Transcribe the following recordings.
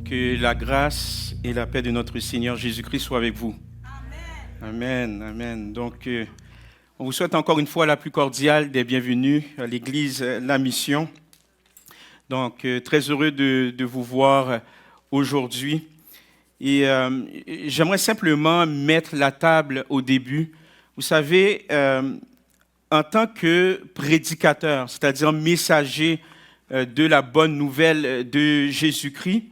Que la grâce et la paix de notre Seigneur Jésus-Christ soient avec vous. Amen. Amen. Donc, on vous souhaite encore une fois la plus cordiale des bienvenus à l'Église La Mission. Donc, très heureux de vous voir aujourd'hui. Et j'aimerais simplement mettre la table au début. Vous savez, en tant que prédicateur, c'est-à-dire messager de la bonne nouvelle de Jésus-Christ,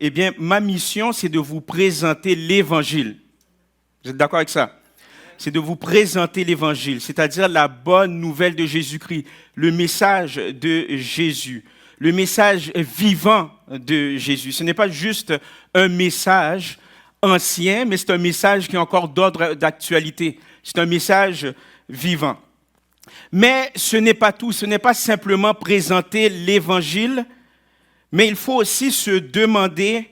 eh bien, ma mission, c'est de vous présenter l'Évangile. Vous êtes d'accord avec ça? C'est de vous présenter l'Évangile, c'est-à-dire la bonne nouvelle de Jésus-Christ, le message de Jésus, le message vivant de Jésus. Ce n'est pas juste un message ancien, mais c'est un message qui est encore d'ordre d'actualité. C'est un message vivant. Mais ce n'est pas tout, ce n'est pas simplement présenter l'Évangile, mais il faut aussi se demander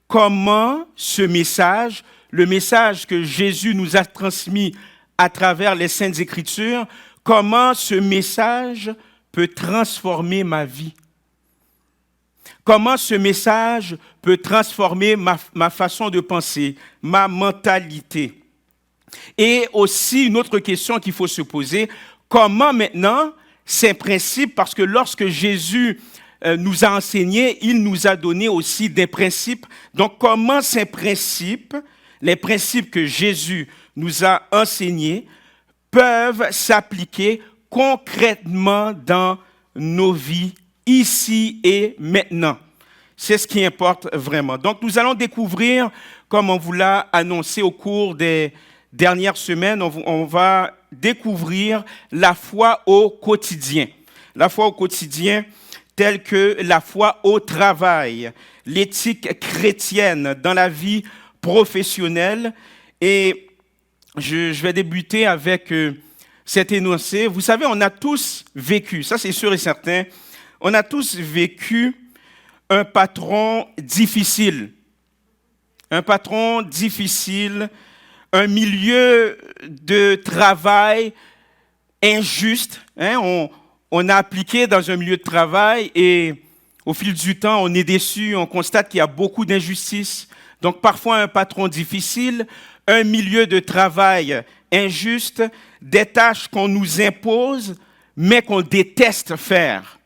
comment ce message, le message que Jésus nous a transmis à travers les Saintes Écritures, comment ce message peut transformer ma vie. Comment ce message peut transformer ma façon de penser, ma mentalité. Et aussi une autre question qu'il faut se poser, comment maintenant ces principes, parce que lorsque Jésus nous a enseigné, il nous a donné aussi des principes. Donc, comment ces principes, les principes que Jésus nous a enseignés, peuvent s'appliquer concrètement dans nos vies, ici et maintenant. C'est ce qui importe vraiment. Donc, nous allons découvrir, comme on vous l'a annoncé au cours des dernières semaines, on va découvrir la foi au quotidien. La foi au quotidien, telle que la foi au travail, l'éthique chrétienne dans la vie professionnelle. Et je vais débuter avec cet énoncé. Vous savez, on a tous vécu, ça c'est sûr et certain, on a tous vécu un patron difficile. Un patron difficile, un milieu de travail injuste. On a appliqué dans un milieu de travail et au fil du temps, on est déçu, on constate qu'il y a beaucoup d'injustices. Donc parfois un patron difficile, un milieu de travail injuste, des tâches qu'on nous impose, mais qu'on déteste faire.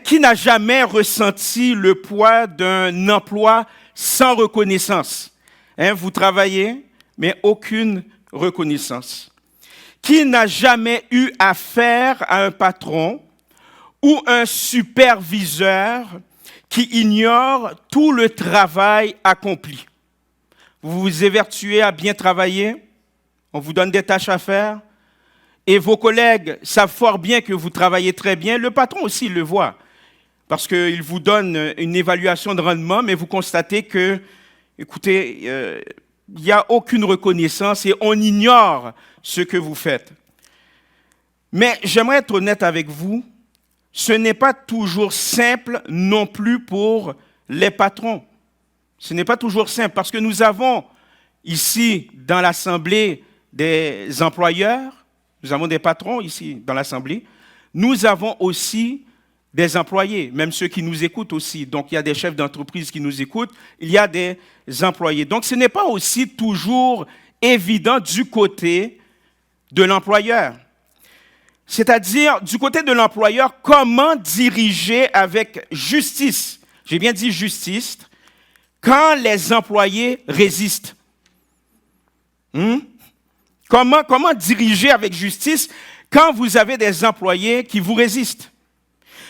Qui n'a jamais ressenti le poids d'un emploi sans reconnaissance? Vous travaillez, mais aucune reconnaissance. Qui n'a jamais eu affaire à un patron ou un superviseur qui ignore tout le travail accompli? Vous vous évertuez à bien travailler, on vous donne des tâches à faire, et vos collègues savent fort bien que vous travaillez très bien. Le patron aussi il le voit, parce qu'il vous donne une évaluation de rendement, mais vous constatez que, écoutez, il n'y a aucune reconnaissance et on ignore ce que vous faites. Mais j'aimerais être honnête avec vous, ce n'est pas toujours simple non plus pour les patrons. Ce n'est pas toujours simple parce que nous avons ici dans l'Assemblée des employeurs, nous avons des patrons ici dans l'Assemblée, nous avons aussi des employés, même ceux qui nous écoutent aussi. Donc, il y a des chefs d'entreprise qui nous écoutent, il y a des employés. Donc, ce n'est pas aussi toujours évident du côté de l'employeur. C'est-à-dire, du côté de l'employeur, comment diriger avec justice, j'ai bien dit justice, quand les employés résistent. Comment diriger avec justice quand vous avez des employés qui vous résistent?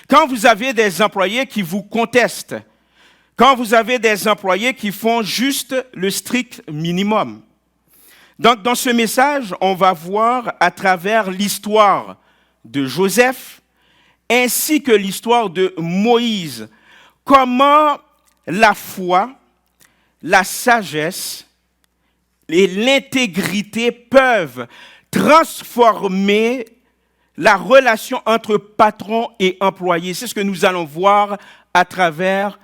Quand vous avez des employés qui vous contestent? Quand vous avez des employés qui font juste le strict minimum? Donc, dans ce message, on va voir à travers l'histoire de Joseph ainsi que l'histoire de Moïse, comment la foi, la sagesse et l'intégrité peuvent transformer la relation entre patron et employé. C'est ce que nous allons voir à travers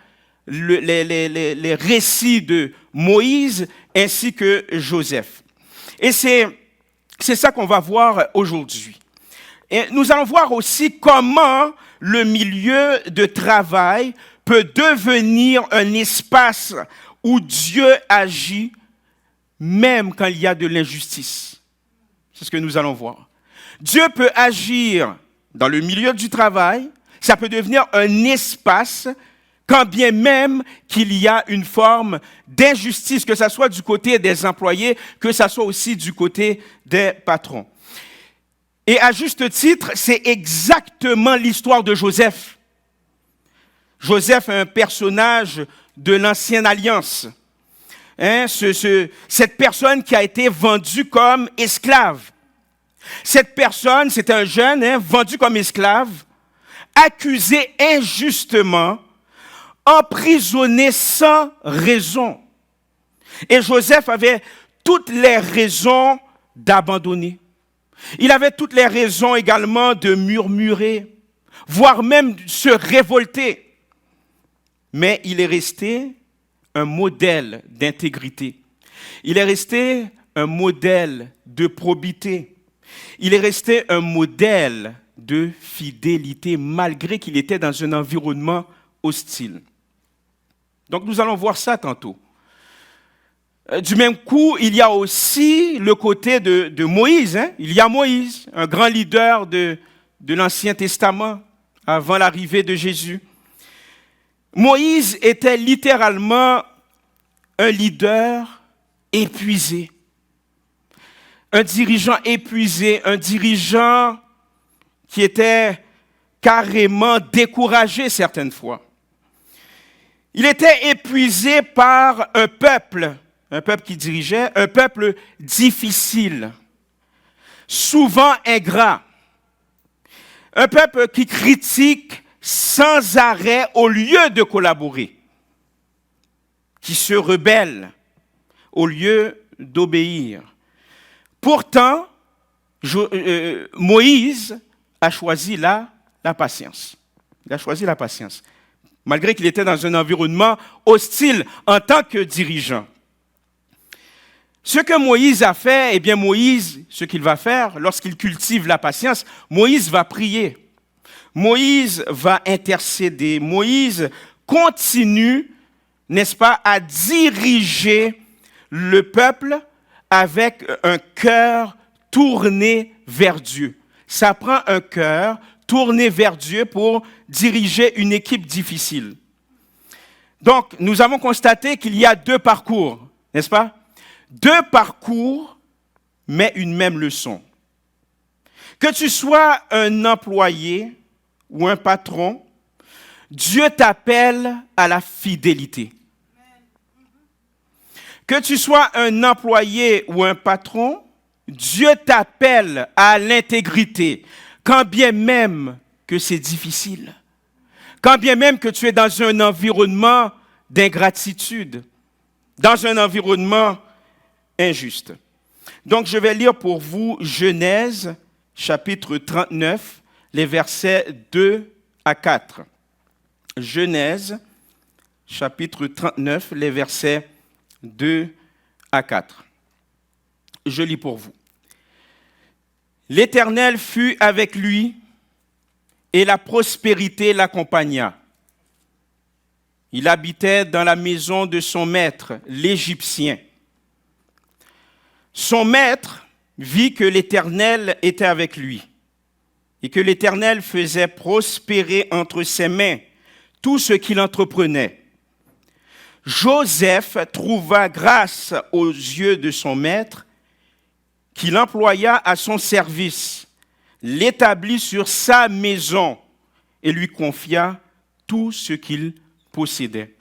les récits de Moïse ainsi que Joseph. Et c'est ça qu'on va voir aujourd'hui. Et nous allons voir aussi comment le milieu de travail peut devenir un espace où Dieu agit même quand il y a de l'injustice. C'est ce que nous allons voir. Dieu peut agir dans le milieu du travail, ça peut devenir un espace quand bien même qu'il y a une forme d'injustice, que ce soit du côté des employés, que ce soit aussi du côté des patrons. Et à juste titre, c'est exactement l'histoire de Joseph. Joseph est un personnage de l'Ancienne Alliance. Cette personne qui a été vendue comme esclave. Cette personne, c'est un jeune vendu comme esclave, accusé injustement, emprisonné sans raison. Et Joseph avait toutes les raisons d'abandonner. Il avait toutes les raisons également de murmurer, voire même de se révolter. Mais il est resté un modèle d'intégrité. Il est resté un modèle de probité. Il est resté un modèle de fidélité, malgré qu'il était dans un environnement hostile. Donc nous allons voir ça tantôt. Du même coup, il y a aussi le côté de Moïse. Il y a Moïse, un grand leader de l'Ancien Testament, avant l'arrivée de Jésus. Moïse était littéralement un leader épuisé. Un dirigeant épuisé, un dirigeant qui était carrément découragé certaines fois. Il était épuisé par un peuple qui dirigeait, un peuple difficile, souvent ingrat, un peuple qui critique sans arrêt au lieu de collaborer, qui se rebelle au lieu d'obéir. Pourtant, Moïse a choisi la patience. Il a choisi la patience, malgré qu'il était dans un environnement hostile en tant que dirigeant. Ce que Moïse a fait, Moïse, ce qu'il va faire lorsqu'il cultive la patience, Moïse va prier. Moïse va intercéder. Moïse continue, n'est-ce pas, à diriger le peuple avec un cœur tourné vers Dieu. Ça prend un cœur tourné vers Dieu pour diriger une équipe difficile. Donc, nous avons constaté qu'il y a deux parcours, n'est-ce pas? Deux parcours, mais une même leçon. Que tu sois un employé ou un patron, Dieu t'appelle à la fidélité. Que tu sois un employé ou un patron, Dieu t'appelle à l'intégrité, quand bien même que c'est difficile, quand bien même que tu es dans un environnement d'ingratitude, dans un environnement injuste. Donc, je vais lire pour vous Genèse, chapitre 39, les versets 2 à 4. Genèse, chapitre 39, les versets 2 à 4. Je lis pour vous. L'Éternel fut avec lui et la prospérité l'accompagna. Il habitait dans la maison de son maître, l'Égyptien. Son maître vit que l'Éternel était avec lui et que l'Éternel faisait prospérer entre ses mains tout ce qu'il entreprenait. Joseph trouva grâce aux yeux de son maître, qui l'employa à son service, l'établit sur sa maison et lui confia tout ce qu'il possédait.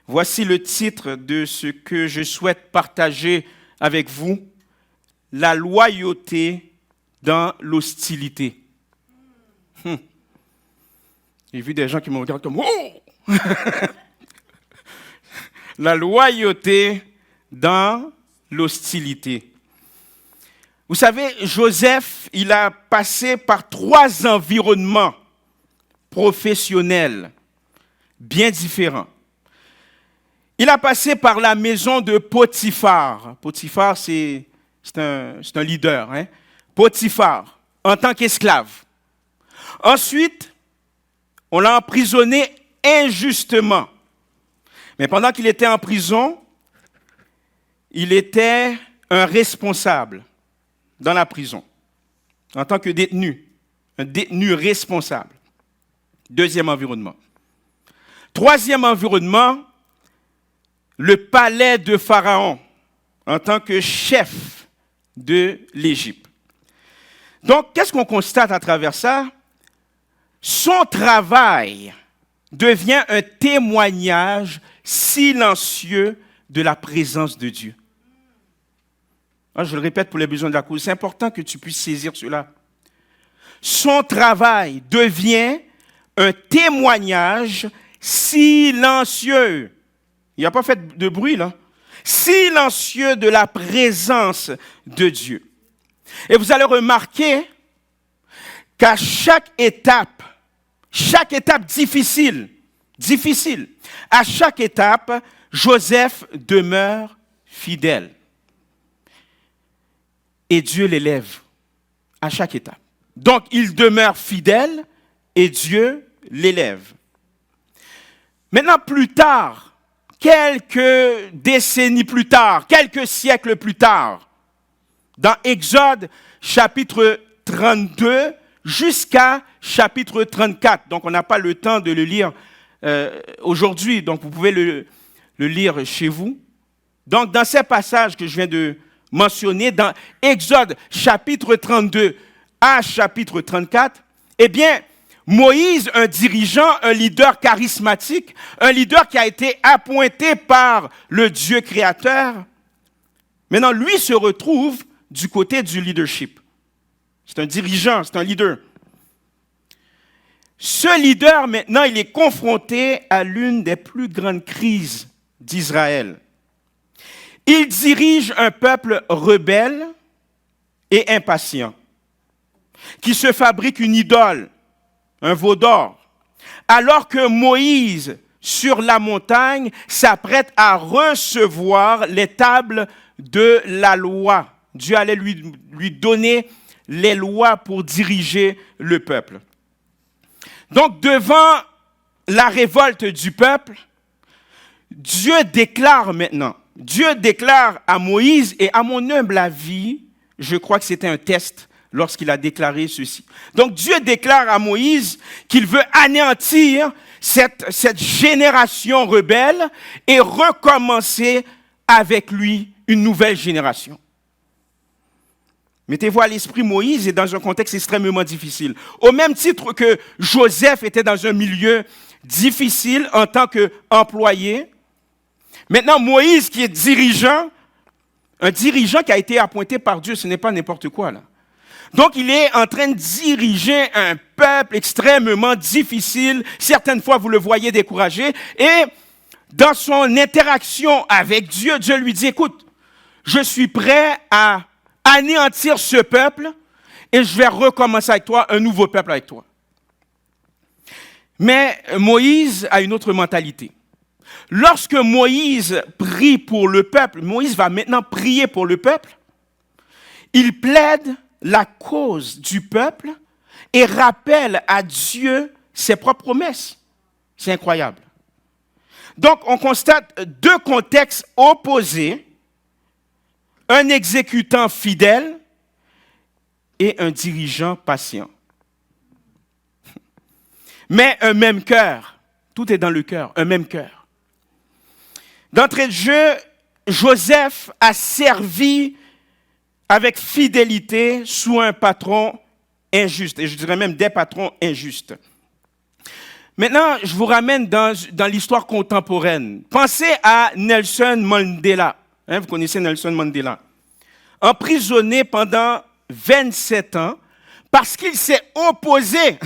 Voici le titre de ce que je souhaite partager avec vous, la loyauté dans l'hostilité. J'ai vu des gens qui me regardent comme « Oh !» La loyauté dans l'hostilité. Vous savez, Joseph, il a passé par 3 environnements professionnels bien différents. Il a passé par la maison de Potiphar. Potiphar, c'est un leader. Potiphar, en tant qu'esclave. Ensuite, on l'a emprisonné injustement. Mais pendant qu'il était en prison, il était un responsable dans la prison, en tant que détenu, un détenu responsable. Deuxième environnement. Troisième environnement, le palais de Pharaon, en tant que chef de l'Égypte. Donc, qu'est-ce qu'on constate à travers ça? Son travail devient un témoignage silencieux de la présence de Dieu. Je le répète pour les besoins de la cause, c'est important que tu puisses saisir cela. Son travail devient un témoignage silencieux. Il n'a pas fait de bruit, là. Silencieux de la présence de Dieu. Et vous allez remarquer qu'à chaque étape difficile, à chaque étape, Joseph demeure fidèle. Et Dieu l'élève à chaque étape. Donc, il demeure fidèle et Dieu l'élève. Maintenant, plus tard, quelques décennies plus tard, quelques siècles plus tard, dans Exode chapitre 32 jusqu'à chapitre 34. Donc, on n'a pas le temps de le lire aujourd'hui, donc vous pouvez le lire chez vous. Donc, dans ces passages que je viens de mentionner, dans Exode chapitre 32 à chapitre 34, eh bien, Moïse, un dirigeant, un leader charismatique, un leader qui a été appointé par le Dieu créateur, maintenant, lui se retrouve du côté du leadership. C'est un dirigeant, c'est un leader. Ce leader, maintenant, il est confronté à l'une des plus grandes crises d'Israël. Il dirige un peuple rebelle et impatient, qui se fabrique une idole, un veau d'or, alors que Moïse, sur la montagne, s'apprête à recevoir les tables de la loi. Dieu allait lui donner les lois pour diriger le peuple. Donc, devant la révolte du peuple, Dieu déclare à Moïse, et à mon humble avis, je crois que c'était un test lorsqu'il a déclaré ceci. Donc, Dieu déclare à Moïse qu'il veut anéantir cette génération rebelle et recommencer avec lui une nouvelle génération. Mettez-vous à l'esprit, Moïse est dans un contexte extrêmement difficile. Au même titre que Joseph était dans un milieu difficile en tant qu'employé, maintenant Moïse qui est dirigeant, un dirigeant qui a été appointé par Dieu, ce n'est pas n'importe quoi là. Donc il est en train de diriger un peuple extrêmement difficile. Certaines fois, vous le voyez découragé. Et dans son interaction avec Dieu, Dieu lui dit, écoute, je suis prêt à anéantir ce peuple et je vais recommencer avec toi, un nouveau peuple avec toi. Mais Moïse a une autre mentalité. Lorsque Moïse prie pour le peuple, Moïse va maintenant prier pour le peuple, il plaide la cause du peuple et rappelle à Dieu ses propres promesses. C'est incroyable. Donc, on constate deux contextes opposés, un exécutant fidèle et un dirigeant patient. Mais un même cœur, tout est dans le cœur, un même cœur. D'entrée de jeu, Joseph a servi avec fidélité sous un patron injuste, et je dirais même des patrons injustes. Maintenant, je vous ramène dans l'histoire contemporaine. Pensez à Nelson Mandela. Vous connaissez Nelson Mandela. Emprisonné pendant 27 ans parce qu'il s'est opposé.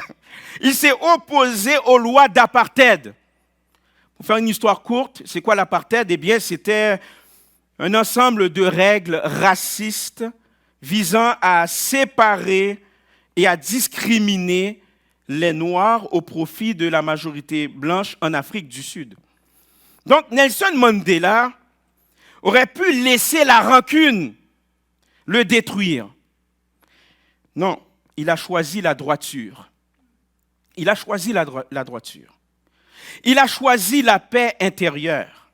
Il s'est opposé aux lois d'apartheid. Pour faire une histoire courte, c'est quoi l'apartheid? Eh bien, c'était un ensemble de règles racistes visant à séparer et à discriminer les Noirs au profit de la majorité blanche en Afrique du Sud. Donc, Nelson Mandela aurait pu laisser la rancune le détruire. Non, il a choisi la droiture. Il a choisi la droiture. Il a choisi la paix intérieure.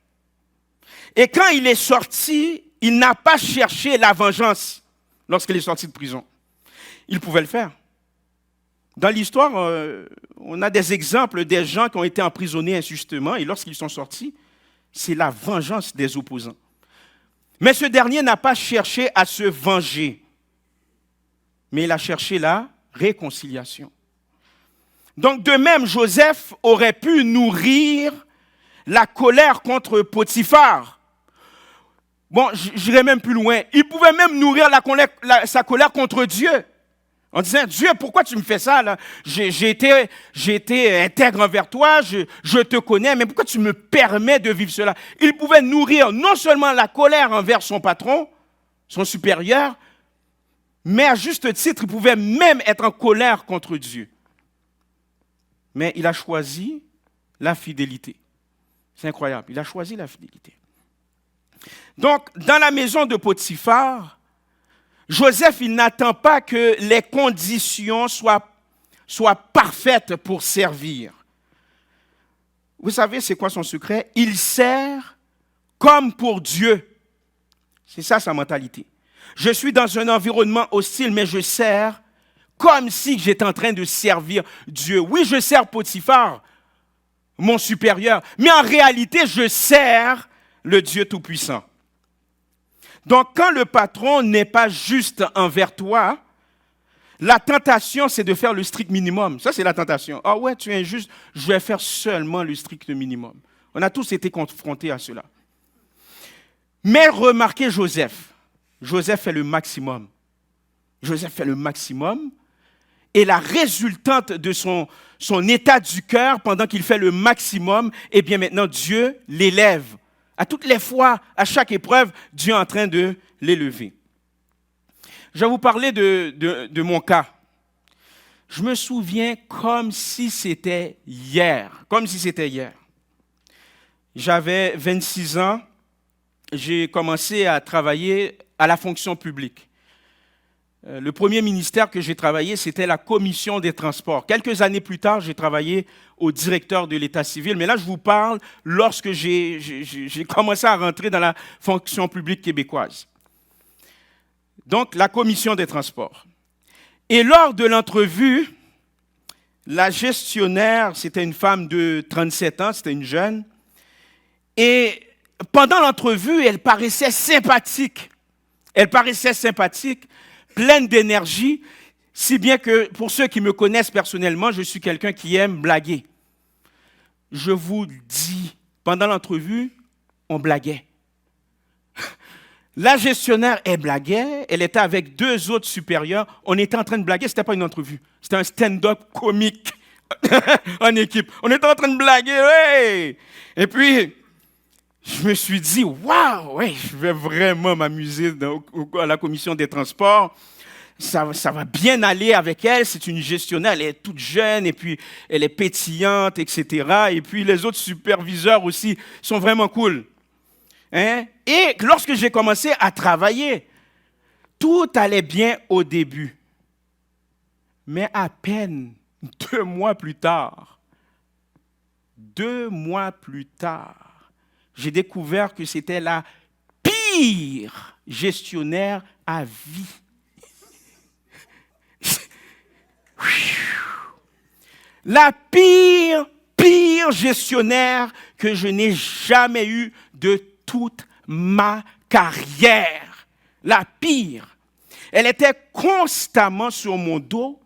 Et quand il est sorti, il n'a pas cherché la vengeance lorsqu'il est sorti de prison. Il pouvait le faire. Dans l'histoire, on a des exemples des gens qui ont été emprisonnés injustement et lorsqu'ils sont sortis, c'est la vengeance des opposants. Mais ce dernier n'a pas cherché à se venger, mais il a cherché la réconciliation. Donc de même, Joseph aurait pu nourrir la colère contre Potiphar. Bon, j'irai même plus loin. Il pouvait même nourrir sa colère contre Dieu. En disant, Dieu, pourquoi tu me fais ça là? J'ai été intègre envers toi, je te connais, mais pourquoi tu me permets de vivre cela? Il pouvait nourrir non seulement la colère envers son patron, son supérieur, mais à juste titre, il pouvait même être en colère contre Dieu. Mais il a choisi la fidélité. C'est incroyable, il a choisi la fidélité. Donc, dans la maison de Potiphar, Joseph, il n'attend pas que les conditions soient parfaites pour servir. Vous savez, c'est quoi son secret? Il sert comme pour Dieu. C'est ça sa mentalité. Je suis dans un environnement hostile, mais je sers comme si j'étais en train de servir Dieu. Oui, je sers Potiphar, mon supérieur, mais en réalité, je sers le Dieu Tout-Puissant. Donc, quand le patron n'est pas juste envers toi, la tentation, c'est de faire le strict minimum. Ça, c'est la tentation. Ah ouais, tu es injuste, je vais faire seulement le strict minimum. On a tous été confrontés à cela. Mais remarquez Joseph. Joseph fait le maximum. Joseph fait le maximum. Et la résultante de son état du cœur, pendant qu'il fait le maximum, eh bien maintenant, Dieu l'élève. À toutes les fois, à chaque épreuve, Dieu est en train de l'élever. Je vais vous parler de mon cas. Je me souviens comme si c'était hier. Comme si c'était hier. J'avais 26 ans. J'ai commencé à travailler à la fonction publique. Le premier ministère que j'ai travaillé, c'était la commission des transports. Quelques années plus tard, j'ai travaillé au directeur de l'État civil. Mais là, je vous parle lorsque j'ai commencé à rentrer dans la fonction publique québécoise. Donc, la commission des transports. Et lors de l'entrevue, la gestionnaire, c'était une femme de 37 ans, c'était une jeune. Et pendant l'entrevue, elle paraissait sympathique. Elle paraissait sympathique, pleine d'énergie, si bien que pour ceux qui me connaissent personnellement, je suis quelqu'un qui aime blaguer. Je vous dis, pendant l'entrevue, on blaguait. La gestionnaire, elle blaguait, elle était avec 2 autres supérieurs, on était en train de blaguer, ce n'était pas une entrevue, c'était un stand-up comique en équipe. On était en train de blaguer, ouais. Et puis, je me suis dit, waouh, ouais, je vais vraiment m'amuser à la commission des transports. Ça va bien aller avec elle. C'est une gestionnaire, elle est toute jeune et puis elle est pétillante, etc. Et puis les autres superviseurs aussi sont vraiment cool. Hein? Et lorsque j'ai commencé à travailler, tout allait bien au début. Mais à peine 2 mois plus tard, j'ai découvert que c'était la pire gestionnaire à vie. La pire gestionnaire que je n'ai jamais eue de toute ma carrière. La pire. Elle était constamment sur mon dos,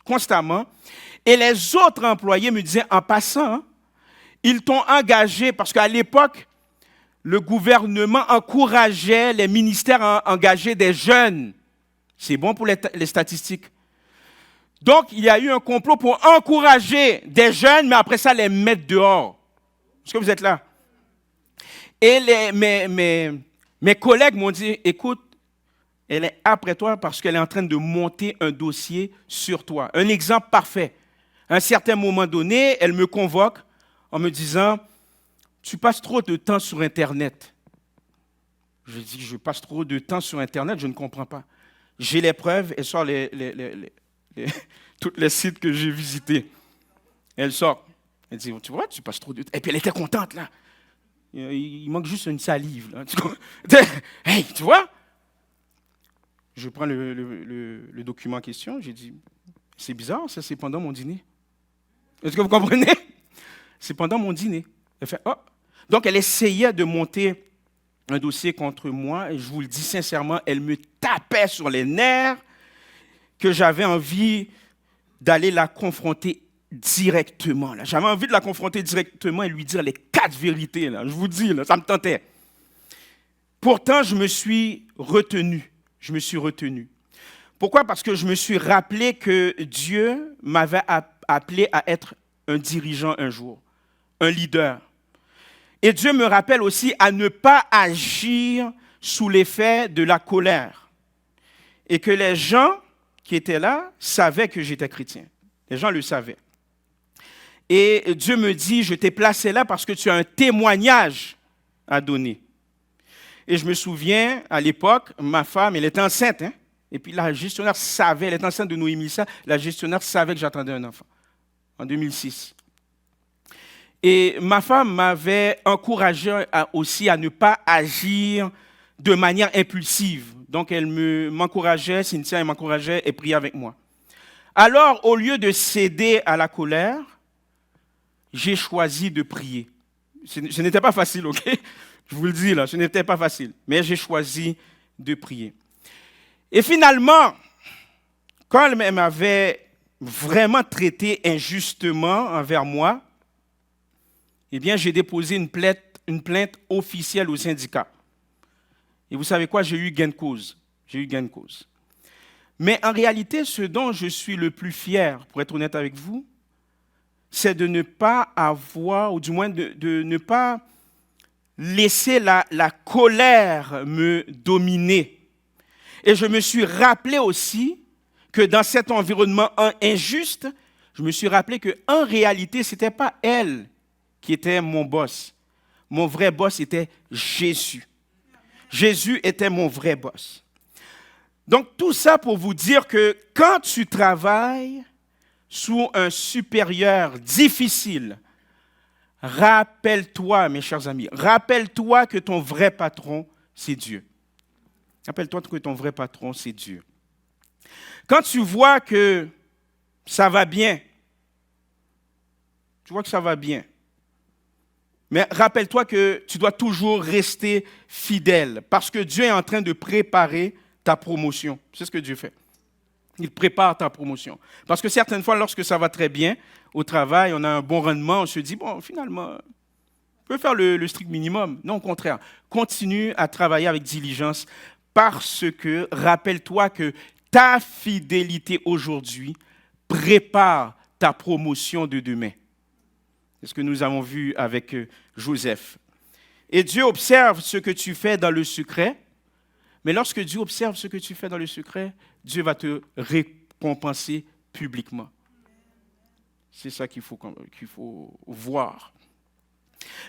constamment. Et les autres employés me disaient, en passant, ils t'ont engagé, parce qu'à l'époque, le gouvernement encourageait les ministères à engager des jeunes. C'est bon pour les statistiques. Donc, il y a eu un complot pour encourager des jeunes, mais après ça, les mettre dehors. Est-ce que vous êtes là? Et mes collègues m'ont dit, écoute, elle est après toi parce qu'elle est en train de monter un dossier sur toi. Un exemple parfait. À un certain moment donné, elle me convoque en me disant, tu passes trop de temps sur Internet. Je dis, je passe trop de temps sur Internet, je ne comprends pas. J'ai les preuves, elle sort tous les sites que j'ai visités. Elle sort. Elle dit, tu vois, tu passes trop de temps. Et puis elle était contente, là. Il manque juste une salive, là. Hey, tu vois? Je prends le document en question, j'ai dit, c'est bizarre, ça, c'est pendant mon dîner. Est-ce que vous comprenez? C'est pendant mon dîner. Elle fait, oh. Donc, elle essayait de monter un dossier contre moi, et je vous le dis sincèrement, elle me tapait sur les nerfs que j'avais envie d'aller la confronter directement. Là. J'avais envie de la confronter directement et lui dire les 4 vérités. Là. Je vous dis, là, ça me tentait. Pourtant, je me suis retenu. Pourquoi? Parce que je me suis rappelé que Dieu m'avait appelé à être un dirigeant un jour, un leader. Et Dieu me rappelle aussi à ne pas agir sous l'effet de la colère. Et que les gens qui étaient là savaient que j'étais chrétien. Les gens le savaient. Et Dieu me dit, je t'ai placé là parce que tu as un témoignage à donner. Et je me souviens, à l'époque, ma femme, elle était enceinte. Hein? Et puis la gestionnaire savait, elle était enceinte de Noémie, ça, la gestionnaire savait que j'attendais un enfant, en 2006. Et ma femme m'avait encouragé aussi à ne pas agir de manière impulsive. Donc elle m'encourageait, Cynthia, elle m'encourageait et priait avec moi. Alors, au lieu de céder à la colère, j'ai choisi de prier. Ce n'était pas facile, ok? Je vous le dis là, ce n'était pas facile. Mais j'ai choisi de prier. Et finalement, quand elle m'avait vraiment traité injustement envers moi, eh bien, j'ai déposé une plainte officielle au syndicat. Et vous savez quoi? J'ai eu gain de cause. Mais en réalité, ce dont je suis le plus fier, pour être honnête avec vous, c'est de ne pas avoir, ou du moins de ne pas laisser la colère me dominer. Et je me suis rappelé aussi que dans cet environnement injuste, je me suis rappelé qu'en réalité, ce n'était pas elle qui était mon boss. Mon vrai boss était Jésus. Jésus était mon vrai boss. Donc tout ça pour vous dire que quand tu travailles sous un supérieur difficile, rappelle-toi, mes chers amis, rappelle-toi que ton vrai patron, c'est Dieu. Rappelle-toi que ton vrai patron, c'est Dieu. Quand tu vois que ça va bien, mais rappelle-toi que tu dois toujours rester fidèle parce que Dieu est en train de préparer ta promotion. C'est ce que Dieu fait. Il prépare ta promotion. Parce que certaines fois, lorsque ça va très bien au travail, on a un bon rendement, on se dit, bon, finalement, on peut faire le strict minimum. Non, au contraire, continue à travailler avec diligence parce que rappelle-toi que ta fidélité aujourd'hui prépare ta promotion de demain. C'est ce que nous avons vu avec Joseph. Et Dieu observe ce que tu fais dans le secret, mais lorsque Dieu observe ce que tu fais dans le secret, Dieu va te récompenser publiquement. C'est ça qu'il faut voir.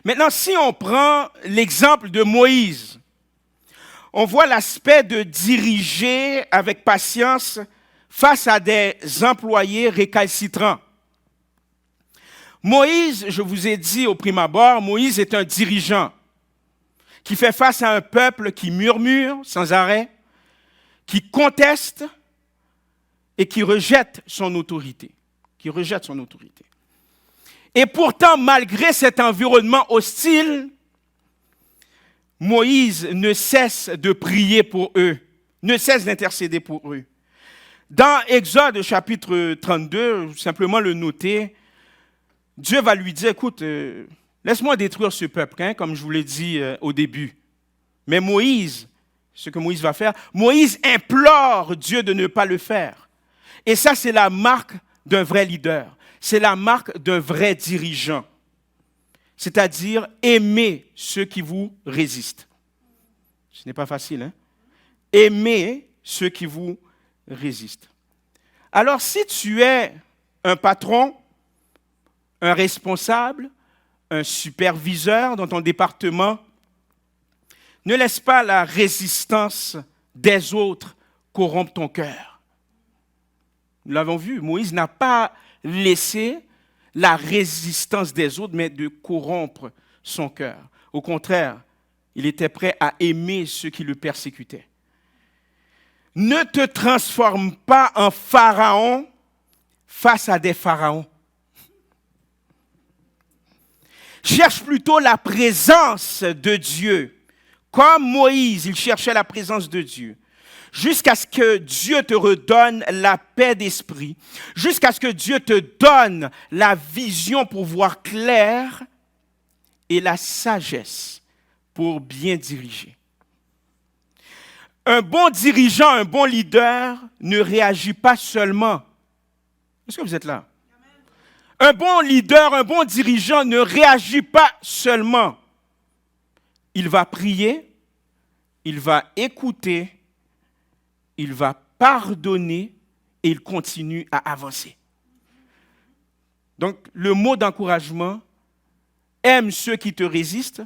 Maintenant, si on prend l'exemple de Moïse, on voit l'aspect de diriger avec patience face à des employés récalcitrants. Moïse, je vous ai dit au prime abord, Moïse est un dirigeant qui fait face à un peuple qui murmure sans arrêt, qui conteste et qui rejette son autorité. Et pourtant, malgré cet environnement hostile, Moïse ne cesse de prier pour eux, ne cesse d'intercéder pour eux. Dans Exode chapitre 32, simplement le noter, Dieu va lui dire, écoute, laisse-moi détruire ce peuple, hein, comme je vous l'ai dit au début. Mais Moïse, ce que Moïse va faire, Moïse implore Dieu de ne pas le faire. Et ça, c'est la marque d'un vrai leader. C'est la marque d'un vrai dirigeant. C'est-à-dire aimer ceux qui vous résistent. Ce n'est pas facile, hein? Aimer ceux qui vous résistent. Alors, si tu es un patron, un responsable, un superviseur dans ton département, ne laisse pas la résistance des autres corrompre ton cœur. Nous l'avons vu, Moïse n'a pas laissé la résistance des autres, mais de corrompre son cœur. Au contraire, il était prêt à aimer ceux qui le persécutaient. Ne te transforme pas en pharaon face à des pharaons. Cherche plutôt la présence de Dieu. Comme Moïse, il cherchait la présence de Dieu. Jusqu'à ce que Dieu te redonne la paix d'esprit. Jusqu'à ce que Dieu te donne la vision pour voir clair et la sagesse pour bien diriger. Un bon dirigeant, un bon leader ne réagit pas seulement. Est-ce que vous êtes là? Un bon leader, un bon dirigeant ne réagit pas seulement. Il va prier, il va écouter, il va pardonner et il continue à avancer. Donc, le mot d'encouragement, aime ceux qui te résistent,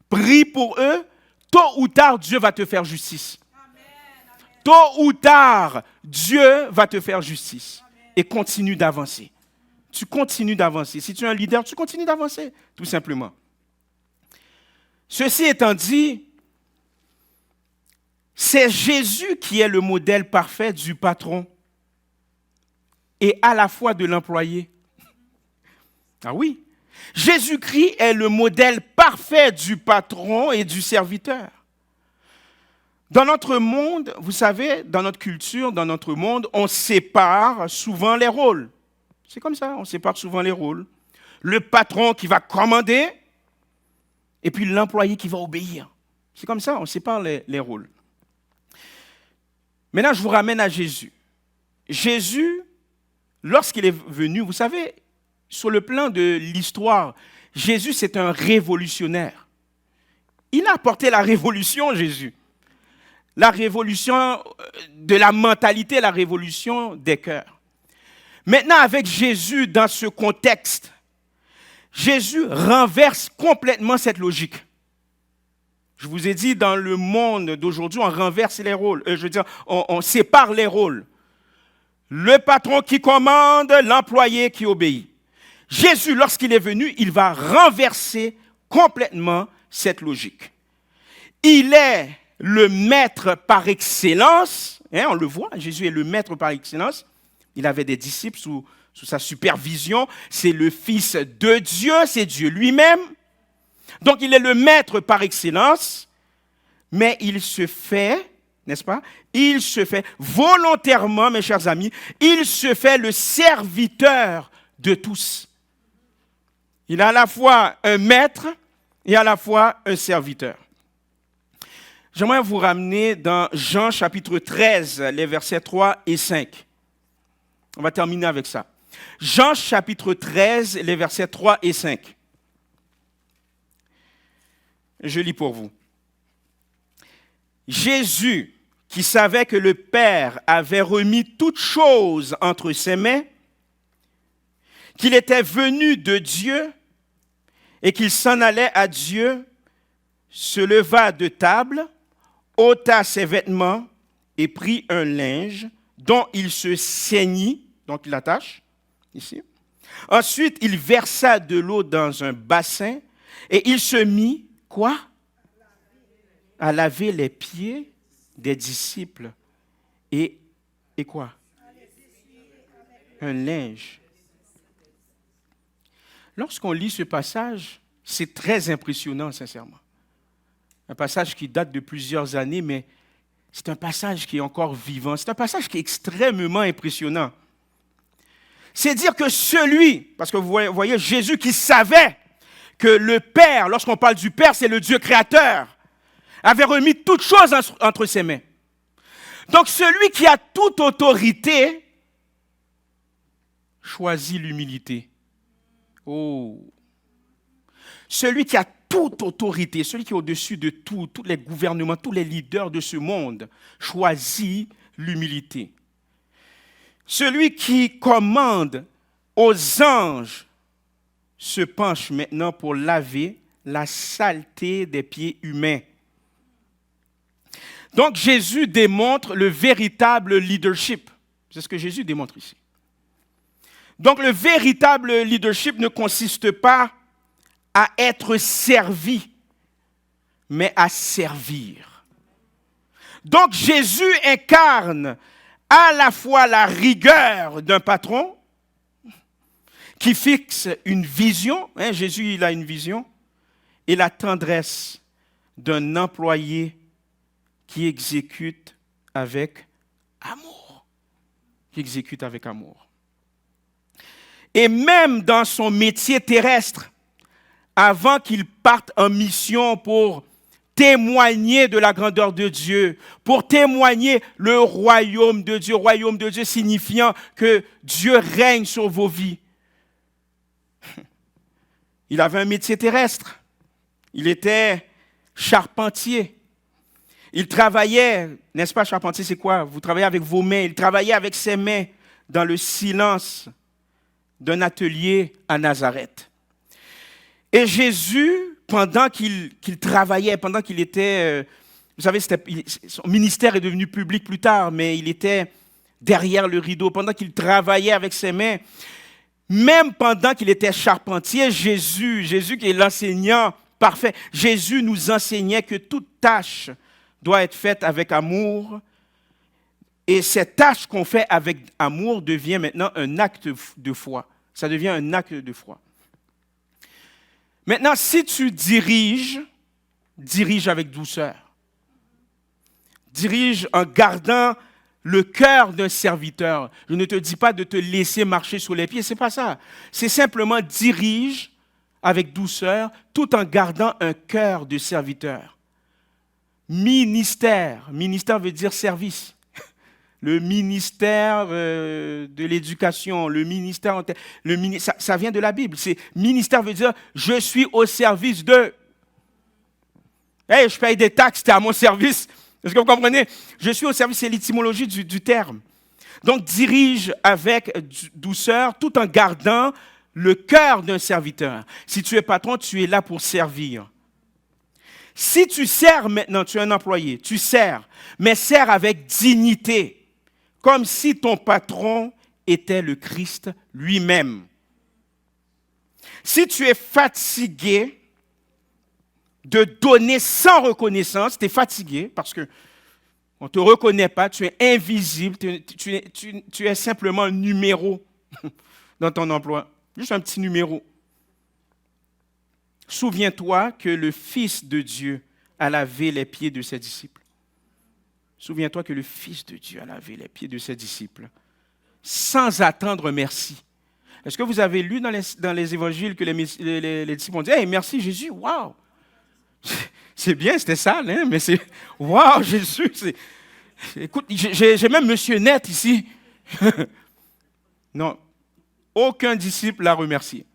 prie pour eux, tôt ou tard, Dieu va te faire justice. Tôt ou tard, Dieu va te faire justice. Et continue d'avancer. Tu continues d'avancer. Si tu es un leader, tu continues d'avancer, tout simplement. Ceci étant dit, c'est Jésus qui est le modèle parfait du patron et à la fois de l'employé. Ah oui, Jésus-Christ est le modèle parfait du patron et du serviteur. Dans notre monde, vous savez, dans notre culture, dans notre monde, on sépare souvent les rôles. C'est comme ça, on sépare souvent les rôles. Le patron qui va commander et puis l'employé qui va obéir. C'est comme ça, on sépare les rôles. Maintenant, je vous ramène à Jésus. Jésus, lorsqu'il est venu, vous savez, sur le plan de l'histoire, Jésus, c'est un révolutionnaire. Il a apporté la révolution, Jésus. La révolution de la mentalité, la révolution des cœurs. Maintenant, avec Jésus dans ce contexte, Jésus renverse complètement cette logique. Je vous ai dit, dans le monde d'aujourd'hui, on renverse les rôles. On sépare les rôles. Le patron qui commande, l'employé qui obéit. Jésus, lorsqu'il est venu, il va renverser complètement cette logique. Il est le maître par excellence. On le voit, Jésus est le maître par excellence. Il avait des disciples sous sa supervision. C'est le Fils de Dieu, c'est Dieu lui-même. Donc, il est le maître par excellence, mais il se fait, n'est-ce pas? Il se fait volontairement, mes chers amis, il se fait le serviteur de tous. Il est à la fois un maître et à la fois un serviteur. J'aimerais vous ramener dans Jean chapitre 13, les versets 3 et 5. On va terminer avec ça. Jean chapitre 13, les versets 3 et 5. Je lis pour vous. Jésus, qui savait que le Père avait remis toutes choses entre ses mains, qu'il était venu de Dieu et qu'il s'en allait à Dieu, se leva de table, ôta ses vêtements et prit un linge dont il se ceignit, donc il l'attache ici. Ensuite, il versa de l'eau dans un bassin et il se mit, quoi? À laver les pieds des disciples. Et quoi? Un linge. Lorsqu'on lit ce passage, c'est très impressionnant, sincèrement. Un passage qui date de plusieurs années, mais c'est un passage qui est encore vivant. C'est un passage qui est extrêmement impressionnant. C'est dire que celui, parce que vous voyez Jésus qui savait que le Père, lorsqu'on parle du Père, c'est le Dieu créateur, avait remis toutes choses entre ses mains. Donc celui qui a toute autorité choisit l'humilité. Oh! Celui qui a toute autorité, celui qui est au-dessus de tout, tous les gouvernements, tous les leaders de ce monde, choisit l'humilité. Celui qui commande aux anges se penche maintenant pour laver la saleté des pieds humains. Donc Jésus démontre le véritable leadership. C'est ce que Jésus démontre ici. Donc, le véritable leadership ne consiste pas à être servi, mais à servir. Donc, Jésus incarne à la fois la rigueur d'un patron qui fixe une vision, Jésus il a une vision, et la tendresse d'un employé qui exécute avec amour. Qui exécute avec amour. Et même dans son métier terrestre, avant qu'il parte en mission pour témoigner de la grandeur de Dieu, pour témoigner le royaume de Dieu signifiant que Dieu règne sur vos vies. Il avait un métier terrestre. Il était charpentier. Il travaillait, n'est-ce pas, charpentier, c'est quoi? Vous travaillez avec vos mains. Il travaillait avec ses mains dans le silence d'un atelier à Nazareth. Et Jésus, pendant qu'il travaillait, pendant qu'il était, vous savez, son ministère est devenu public plus tard, mais il était derrière le rideau, pendant qu'il travaillait avec ses mains, même pendant qu'il était charpentier, Jésus qui est l'enseignant parfait, Jésus nous enseignait que toute tâche doit être faite avec amour. Et cette tâche qu'on fait avec amour devient maintenant un acte de foi. Ça devient un acte de foi. Maintenant, si tu dirige avec douceur. Dirige en gardant le cœur d'un serviteur. Je ne te dis pas de te laisser marcher sur les pieds, ce n'est pas ça. C'est simplement dirige avec douceur tout en gardant un cœur de serviteur. Ministère veut dire service. Le ministère de l'éducation, ça vient de la Bible. Ministère veut dire je suis au service de. Hey, je paye des taxes, c'est à mon service. Est-ce que vous comprenez? Je suis au service, c'est l'étymologie du terme. Donc dirige avec douceur tout en gardant le cœur d'un serviteur. Si tu es patron, tu es là pour servir. Si tu sers maintenant, tu es un employé, tu sers, mais sers avec dignité. Comme si ton patron était le Christ lui-même. Si tu es fatigué de donner sans reconnaissance, tu es fatigué parce qu'on ne te reconnaît pas, tu es invisible, tu es simplement un numéro dans ton emploi, juste un petit numéro. Souviens-toi que le Fils de Dieu a lavé les pieds de ses disciples. Souviens-toi que le Fils de Dieu a lavé les pieds de ses disciples sans attendre merci. Est-ce que vous avez lu dans les évangiles que les disciples ont dit « Hey, merci Jésus, waouh! » C'est bien, c'était sale, hein? Mais c'est « Waouh, Jésus! » Écoute, j'ai même Monsieur Net ici. Non, aucun disciple l'a remercié.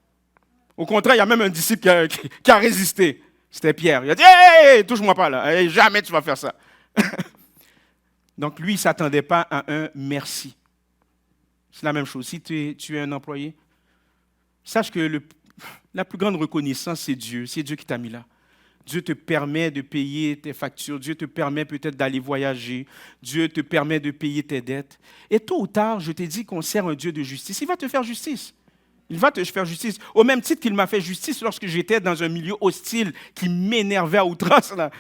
Au contraire, il y a même un disciple qui a résisté. C'était Pierre. Il a dit « Hey, touche-moi pas là, hey, jamais tu vas faire ça. » Donc, lui, il ne s'attendait pas à un merci. C'est la même chose. Si tu es un employé, sache que la plus grande reconnaissance, c'est Dieu. C'est Dieu qui t'a mis là. Dieu te permet de payer tes factures. Dieu te permet peut-être d'aller voyager. Dieu te permet de payer tes dettes. Et tôt ou tard, je t'ai dit qu'on sert un Dieu de justice. Il va te faire justice. Il va te faire justice. Au même titre qu'il m'a fait justice lorsque j'étais dans un milieu hostile qui m'énervait à outrance, là.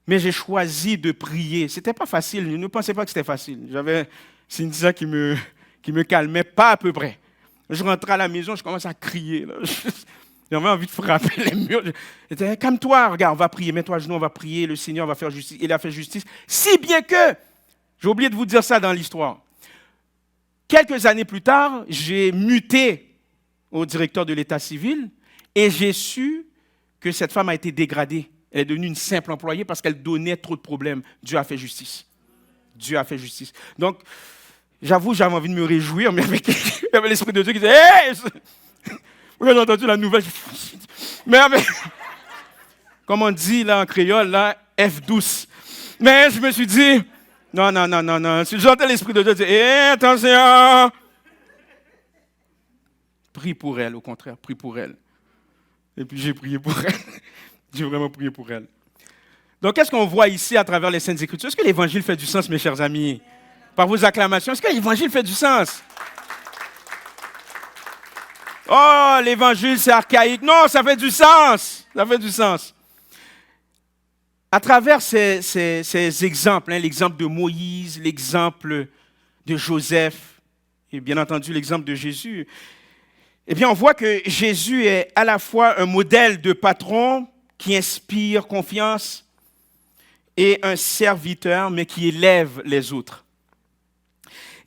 Mais j'ai choisi de prier. Ce n'était pas facile. Je ne pensais pas que c'était facile. J'avais Cynthia qui me calmait, pas à peu près. Je rentrais à la maison, je commençais à crier. J'avais envie de frapper les murs. Je disais, calme-toi, regarde, on va prier. Mets-toi à genoux, on va prier. Le Seigneur va faire justice. Il a fait justice. Si bien que, j'ai oublié de vous dire ça dans l'histoire. Quelques années plus tard, j'ai muté au directeur de l'état civil et j'ai su que cette femme a été dégradée. Elle est devenue une simple employée parce qu'elle donnait trop de problèmes. Dieu a fait justice. Dieu a fait justice. Donc, j'avoue, j'avais envie de me réjouir, mais il y avait l'Esprit de Dieu qui disait « Hey !» Vous avez entendu la nouvelle? Mais, comme on dit là en créole, là, F douce. Mais je me suis dit, non. Si j'entends l'Esprit de Dieu dire « Hé, attention !» Prie pour elle, au contraire, prie pour elle. Et puis j'ai prié pour elle. J'ai vraiment prié pour elle. Donc, qu'est-ce qu'on voit ici à travers les Saintes Écritures? Est-ce que l'Évangile fait du sens, mes chers amis? Par vos acclamations, est-ce que l'Évangile fait du sens? Oh, l'évangile, c'est archaïque. Non, ça fait du sens. Ça fait du sens. À travers ces exemples, l'exemple de Moïse, l'exemple de Joseph, et bien entendu l'exemple de Jésus, eh bien, on voit que Jésus est à la fois un modèle de patron qui inspire confiance et un serviteur, mais qui élève les autres.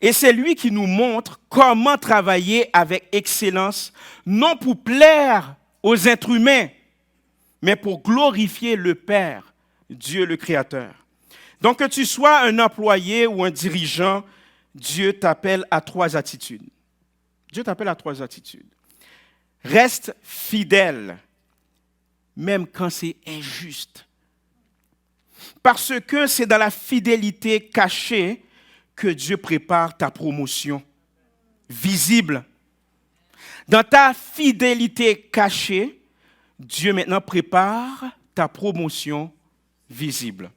Et c'est lui qui nous montre comment travailler avec excellence, non pour plaire aux êtres humains, mais pour glorifier le Père, Dieu le Créateur. Donc, que tu sois un employé ou un dirigeant, Dieu t'appelle à 3 attitudes. Dieu t'appelle à 3 attitudes. Reste fidèle, même quand c'est injuste. Parce que c'est dans la fidélité cachée que Dieu prépare ta promotion visible. Dans ta fidélité cachée, Dieu maintenant prépare ta promotion visible.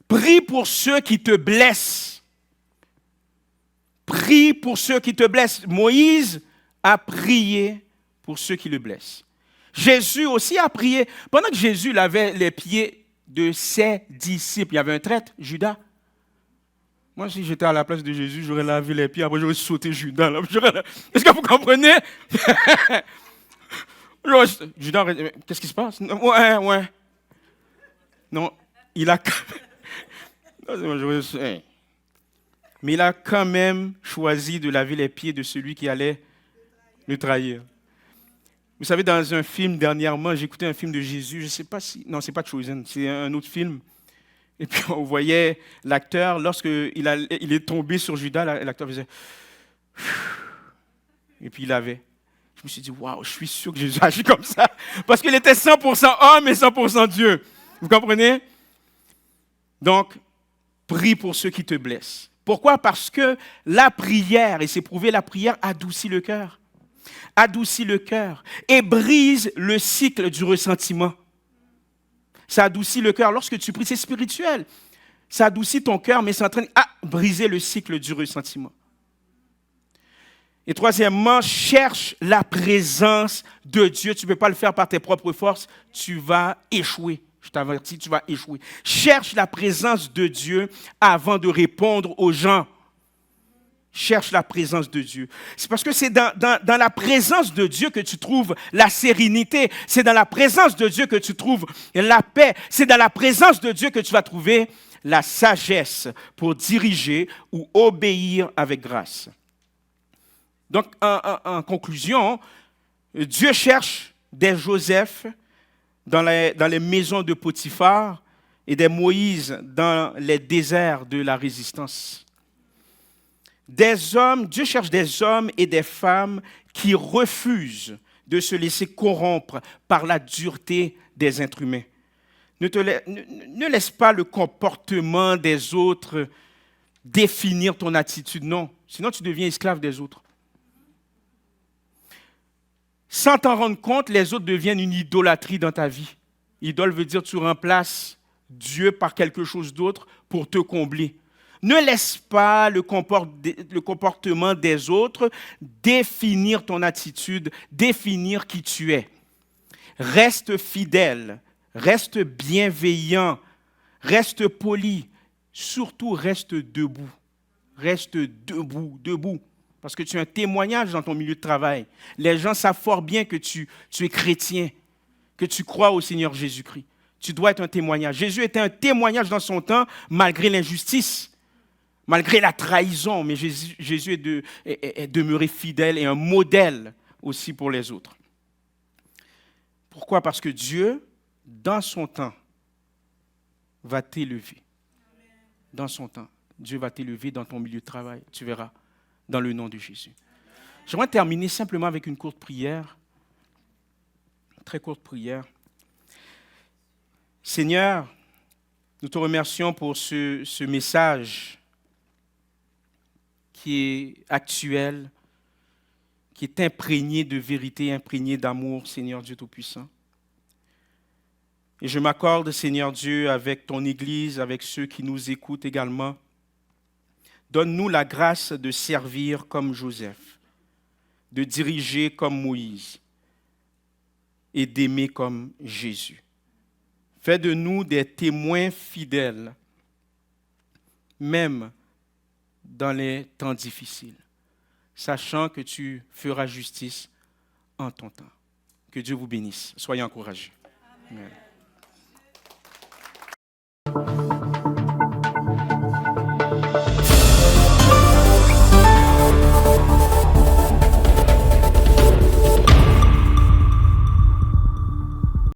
Prie pour ceux qui te blessent. Prie pour ceux qui te blessent. Moïse a prié pour ceux qui le blessent. Jésus aussi a prié. Pendant que Jésus lavait les pieds de ses disciples, il y avait un traître, Judas. Moi, si j'étais à la place de Jésus, j'aurais lavé les pieds, après j'aurais sauté Judas. Là. Est-ce que vous comprenez? Judas, qu'est-ce qui se passe? Ouais. Non, il a... Mais il a quand même choisi de laver les pieds de celui qui allait le trahir. Vous savez, dans un film dernièrement, j'écoutais un film de Jésus, je ne sais pas si... Non, ce n'est pas Chosen, c'est un autre film. Et puis on voyait l'acteur, lorsqu'il est tombé sur Judas, l'acteur faisait... Et puis il lavait. Je me suis dit, waouh, je suis sûr que Jésus agit comme ça. Parce qu'il était 100% homme et 100% Dieu. Vous comprenez? Donc, prie pour ceux qui te blessent. Pourquoi? Parce que la prière, et c'est prouvé, la prière adoucit le cœur. Adoucit le cœur et brise le cycle du ressentiment. Ça adoucit le cœur. Lorsque tu pries, c'est spirituel. Ça adoucit ton cœur, mais c'est en train de briser le cycle du ressentiment. Et troisièmement, cherche la présence de Dieu. Tu ne peux pas le faire par tes propres forces. Tu vas échouer. Je t'avertis, tu vas échouer. Cherche la présence de Dieu avant de répondre aux gens. Cherche la présence de Dieu. C'est parce que c'est dans la présence de Dieu que tu trouves la sérénité. C'est dans la présence de Dieu que tu trouves la paix. C'est dans la présence de Dieu que tu vas trouver la sagesse pour diriger ou obéir avec grâce. Donc, en conclusion, Dieu cherche des Joseph dans les maisons de Potiphar et des Moïse dans les déserts de la résistance. Dieu cherche des hommes et des femmes qui refusent de se laisser corrompre par la dureté des êtres humains. Ne laisse pas le comportement des autres définir ton attitude, non. Sinon, tu deviens esclave des autres. Sans t'en rendre compte, les autres deviennent une idolâtrie dans ta vie. Idole veut dire que tu remplaces Dieu par quelque chose d'autre pour te combler. Ne laisse pas le comportement des autres définir ton attitude, définir qui tu es. Reste fidèle, reste bienveillant, reste poli, surtout reste debout. Reste debout. Parce que tu as un témoignage dans ton milieu de travail. Les gens savent fort bien que tu es chrétien, que tu crois au Seigneur Jésus-Christ. Tu dois être un témoignage. Jésus était un témoignage dans son temps, malgré l'injustice. Malgré la trahison, mais Jésus est demeuré fidèle et un modèle aussi pour les autres. Pourquoi? Parce que Dieu, dans son temps, va t'élever. Dans son temps, Dieu va t'élever dans ton milieu de travail. Tu verras, dans le nom de Jésus. J'aimerais terminer simplement avec une courte prière. Une très courte prière. Seigneur, nous te remercions pour ce message qui est actuel, qui est imprégné de vérité, imprégné d'amour, Seigneur Dieu Tout-Puissant. Et je m'accorde, Seigneur Dieu, avec ton Église, avec ceux qui nous écoutent également. Donne-nous la grâce de servir comme Joseph, de diriger comme Moïse et d'aimer comme Jésus. Fais de nous des témoins fidèles, même dans les temps difficiles, sachant que tu feras justice en ton temps. Que Dieu vous bénisse. Soyez encouragés. Amen.